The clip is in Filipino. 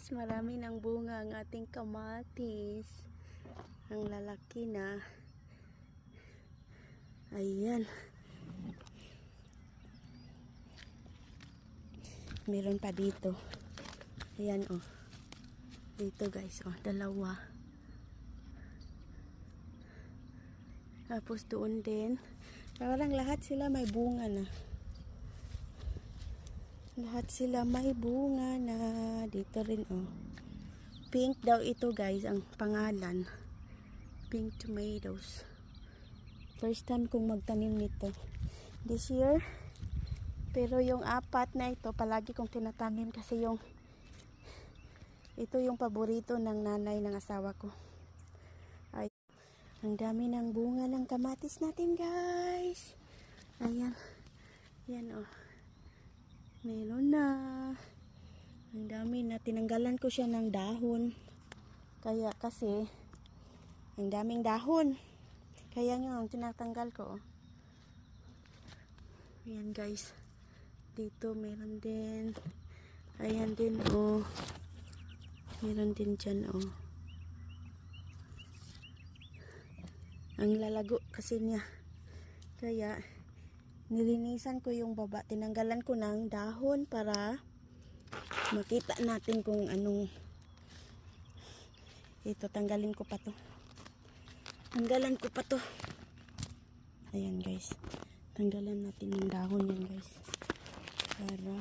guys, marami ng bunga ang ating kamatis. Ang lalaki na. Ayan. Meron pa dito. Ayan oh. Dito guys oh, dalawa. Tapos doon din. Parang lahat sila may bunga na. Lahat sila may bunga na. Dito rin oh. Pink daw ito guys ang pangalan. Pink tomatoes. First time kong magtanim nito this year. Pero yung apat na ito palagi kong tinatanim kasi ito yung paborito ng nanay ng asawa ko. Ay, ang dami ng bunga ng kamatis natin guys. Ayan. Yan oh. Meron na. Ang dami na. Tinanggalan ko siya ng dahon. Kaya kasi, ang daming dahon. Kaya yung tinatanggal ko. Ayan guys. Dito meron din. Ayan din oh. Meron din dyan oh. Ang lalago kasi niya. Kaya, nilinisan ko yung baba. Tinanggalan ko ng dahon para makita natin kung anong ito. Tanggalin ko pa to. Tanggalan ko pa to. Ayan guys. Tanggalan natin yung dahon yan guys. Para